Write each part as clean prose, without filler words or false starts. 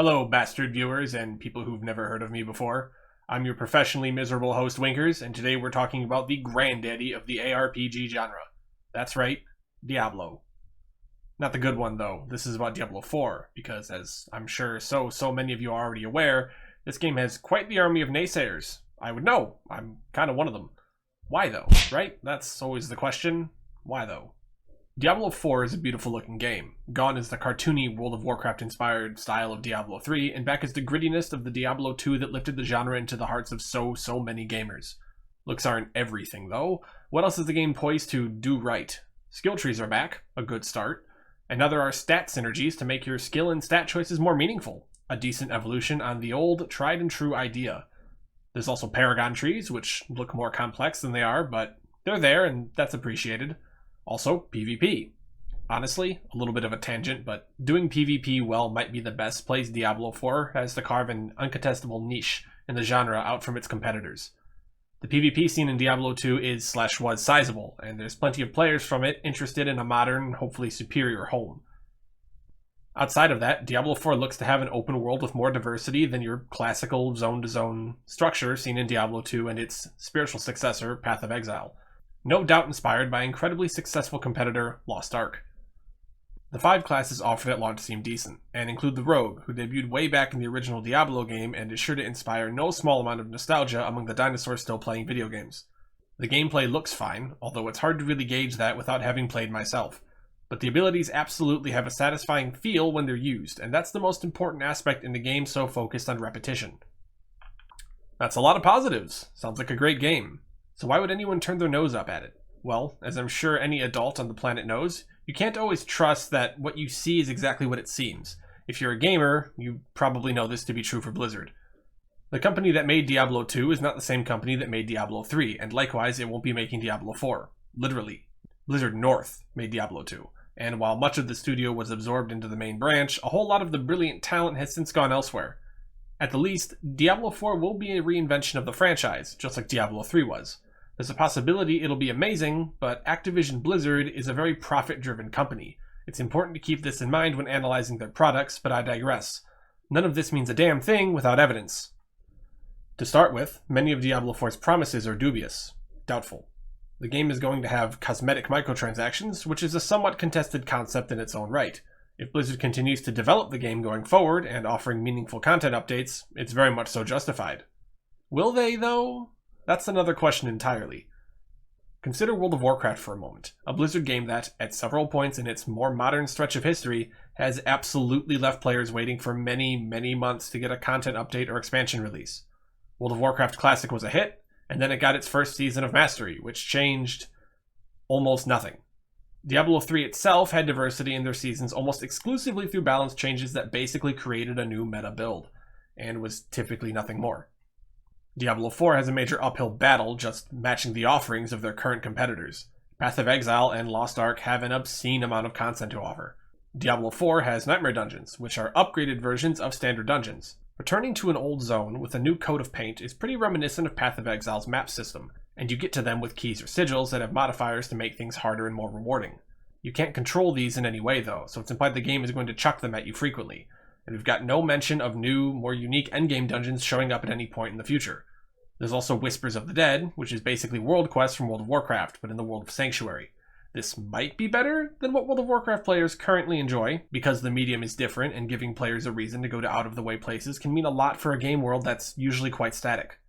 Hello, bastard viewers and people who've never heard of me before. I'm your professionally miserable host, Winkers, and today we're talking about the granddaddy of the ARPG genre. That's right, Diablo. Not the good one, though. This is about Diablo 4, because as I'm sure so many of you are already aware, this game has quite the army of naysayers. I would know. I'm kind of one of them. Why, though, right? That's always the question. Why, though? Diablo 4 is a beautiful looking game. Gone is the cartoony World of Warcraft inspired style of Diablo 3, and back is the grittiness of the Diablo 2 that lifted the genre into the hearts of so many gamers. Looks aren't everything though. What else is the game poised to do right? Skill trees are back, a good start. And now there are stat synergies to make your skill and stat choices more meaningful. A decent evolution on the old, tried and true idea. There's also Paragon trees, which look more complex than they are, but they're there and that's appreciated. Also, PvP. Honestly, a little bit of a tangent, but doing PvP well might be the best place Diablo 4 has to carve an uncontestable niche in the genre out from its competitors. The PvP scene in Diablo 2 is/was sizable, and there's plenty of players from it interested in a modern, hopefully superior home. Outside of that, Diablo 4 looks to have an open world with more diversity than your classical zone-to-zone structure seen in Diablo 2 and its spiritual successor, Path of Exile. No doubt inspired by incredibly successful competitor Lost Ark. The 5 classes offered at launch seem decent, and include the Rogue, who debuted way back in the original Diablo game and is sure to inspire no small amount of nostalgia among the dinosaurs still playing video games. The gameplay looks fine, although it's hard to really gauge that without having played myself, but the abilities absolutely have a satisfying feel when they're used, and that's the most important aspect in a game so focused on repetition. That's a lot of positives. Sounds like a great game. So why would anyone turn their nose up at it? Well, as I'm sure any adult on the planet knows, you can't always trust that what you see is exactly what it seems. If you're a gamer, you probably know this to be true for Blizzard. The company that made Diablo 2 is not the same company that made Diablo 3, and likewise it won't be making Diablo 4. Literally. Blizzard North made Diablo 2, and while much of the studio was absorbed into the main branch, a whole lot of the brilliant talent has since gone elsewhere. At the least, Diablo 4 will be a reinvention of the franchise, just like Diablo 3 was. There's a possibility it'll be amazing, but Activision Blizzard is a very profit-driven company. It's important to keep this in mind when analyzing their products, but I digress. None of this means a damn thing without evidence. To start with, many of Diablo 4's promises are dubious. Doubtful. The game is going to have cosmetic microtransactions, which is a somewhat contested concept in its own right. If Blizzard continues to develop the game going forward and offering meaningful content updates, it's very much so justified. Will they, though? That's another question entirely. Consider World of Warcraft for a moment, a Blizzard game that, at several points in its more modern stretch of history, has absolutely left players waiting for many months to get a content update or expansion release. World of Warcraft Classic was a hit, and then it got its first season of Mastery, which changed almost nothing. Diablo 3 itself had diversity in their seasons almost exclusively through balance changes that basically created a new meta build, and was typically nothing more. Diablo 4 has a major uphill battle just matching the offerings of their current competitors. Path of Exile and Lost Ark have an obscene amount of content to offer. Diablo 4 has Nightmare Dungeons, which are upgraded versions of standard dungeons. Returning to an old zone with a new coat of paint is pretty reminiscent of Path of Exile's map system, and you get to them with keys or sigils that have modifiers to make things harder and more rewarding. You can't control these in any way though, so it's implied the game is going to chuck them at you frequently, and we've got no mention of new, more unique endgame dungeons showing up at any point in the future. There's also Whispers of the Dead, which is basically World Quest from World of Warcraft, but in the world of Sanctuary. This might be better than what World of Warcraft players currently enjoy, because the medium is different and giving players a reason to go to out-of-the-way places can mean a lot for a game world that's usually quite static.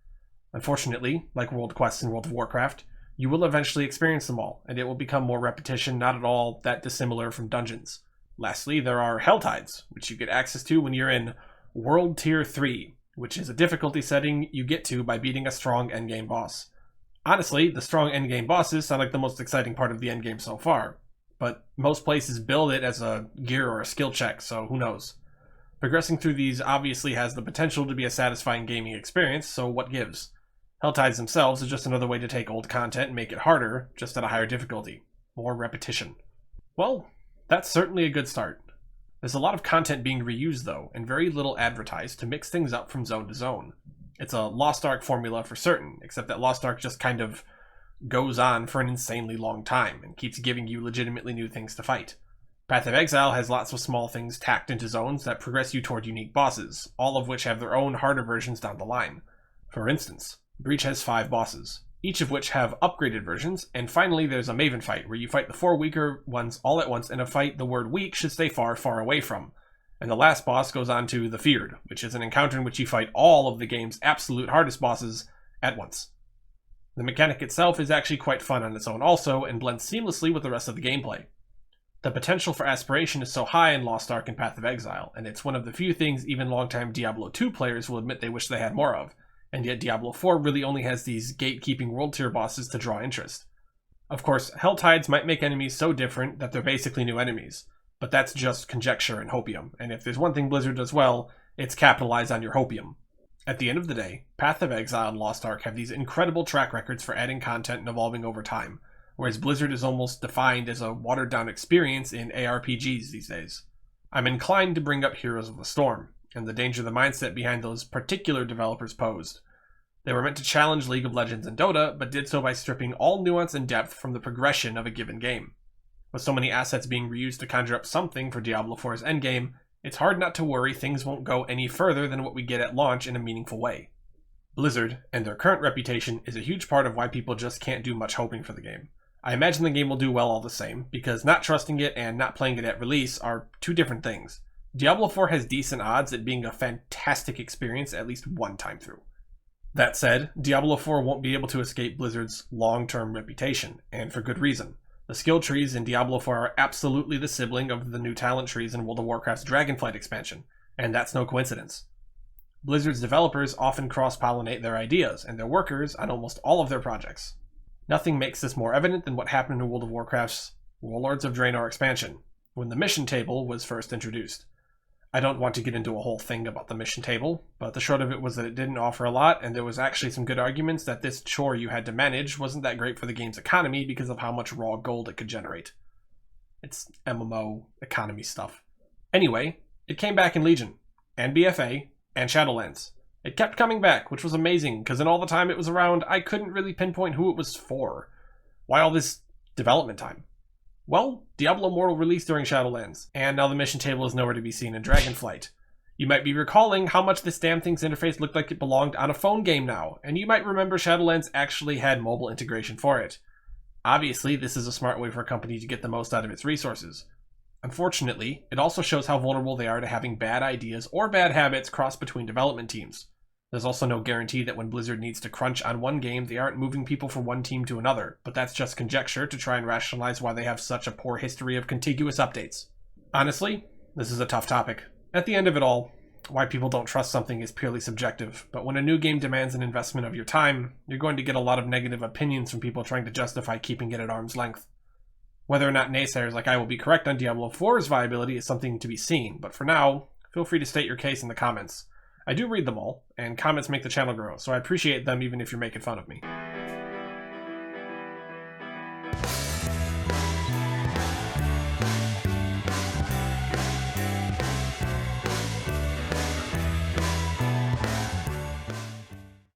Unfortunately, like World Quest and World of Warcraft, you will eventually experience them all, and it will become more repetition not at all that dissimilar from dungeons. Lastly, there are Helltides, which you get access to when you're in World Tier 3, which is a difficulty setting you get to by beating a strong endgame boss. Honestly, the strong endgame bosses sound like the most exciting part of the endgame so far, but most places build it as a gear or a skill check, so who knows. Progressing through these obviously has the potential to be a satisfying gaming experience, so what gives? Helltides themselves is just another way to take old content and make it harder, just at a higher difficulty. More repetition. Well, that's certainly a good start. There's a lot of content being reused though, and very little advertised to mix things up from zone to zone. It's a Lost Ark formula for certain, except that Lost Ark just kind of goes on for an insanely long time and keeps giving you legitimately new things to fight. Path of Exile has lots of small things tacked into zones that progress you toward unique bosses, all of which have their own harder versions down the line. For instance, Breach has 5 bosses, each of which have upgraded versions, and finally there's a Maven fight, where you fight the 4 weaker ones all at once in a fight the word weak should stay far, far away from. And the last boss goes on to the Feared, which is an encounter in which you fight all of the game's absolute hardest bosses at once. The mechanic itself is actually quite fun on its own also, and blends seamlessly with the rest of the gameplay. The potential for aspiration is so high in Lost Ark and Path of Exile, and it's one of the few things even longtime Diablo 2 players will admit they wish they had more of, and yet Diablo 4 really only has these gatekeeping world tier bosses to draw interest. Of course, Helltides might make enemies so different that they're basically new enemies, but that's just conjecture and hopium, and if there's one thing Blizzard does well, it's capitalize on your hopium. At the end of the day, Path of Exile and Lost Ark have these incredible track records for adding content and evolving over time, whereas Blizzard is almost defined as a watered-down experience in ARPGs these days. I'm inclined to bring up Heroes of the Storm, and the danger the mindset behind those particular developers posed. They were meant to challenge League of Legends and Dota, but did so by stripping all nuance and depth from the progression of a given game. With so many assets being reused to conjure up something for Diablo 4's endgame, it's hard not to worry things won't go any further than what we get at launch in a meaningful way. Blizzard, and their current reputation, is a huge part of why people just can't do much hoping for the game. I imagine the game will do well all the same, because not trusting it and not playing it at release are two different things. Diablo 4 has decent odds at being a fantastic experience at least one time through. That said, Diablo 4 won't be able to escape Blizzard's long-term reputation, and for good reason. The skill trees in Diablo 4 are absolutely the sibling of the new talent trees in World of Warcraft's Dragonflight expansion, and that's no coincidence. Blizzard's developers often cross-pollinate their ideas and their workers on almost all of their projects. Nothing makes this more evident than what happened in World of Warcraft's Warlords of Draenor expansion, when the mission table was first introduced. I don't want to get into a whole thing about the mission table, but the short of it was that it didn't offer a lot, and there was actually some good arguments that this chore you had to manage wasn't that great for the game's economy because of how much raw gold it could generate. It's MMO economy stuff. Anyway, it came back in Legion, and BFA, and Shadowlands. It kept coming back, which was amazing, because in all the time it was around, I couldn't really pinpoint who it was for. Why all this development time? Well, Diablo Immortal released during Shadowlands, and now the mission table is nowhere to be seen in Dragonflight. You might be recalling how much this damn thing's interface looked like it belonged on a phone game now, and you might remember Shadowlands actually had mobile integration for it. Obviously, this is a smart way for a company to get the most out of its resources. Unfortunately, it also shows how vulnerable they are to having bad ideas or bad habits cross between development teams. There's also no guarantee that when Blizzard needs to crunch on one game, they aren't moving people from one team to another, but that's just conjecture to try and rationalize why they have such a poor history of contiguous updates. Honestly, this is a tough topic. At the end of it all, why people don't trust something is purely subjective, but when a new game demands an investment of your time, you're going to get a lot of negative opinions from people trying to justify keeping it at arm's length. Whether or not naysayers like I will be correct on Diablo 4's viability is something to be seen, but for now, feel free to state your case in the comments. I do read them all, and comments make the channel grow, so I appreciate them even if you're making fun of me.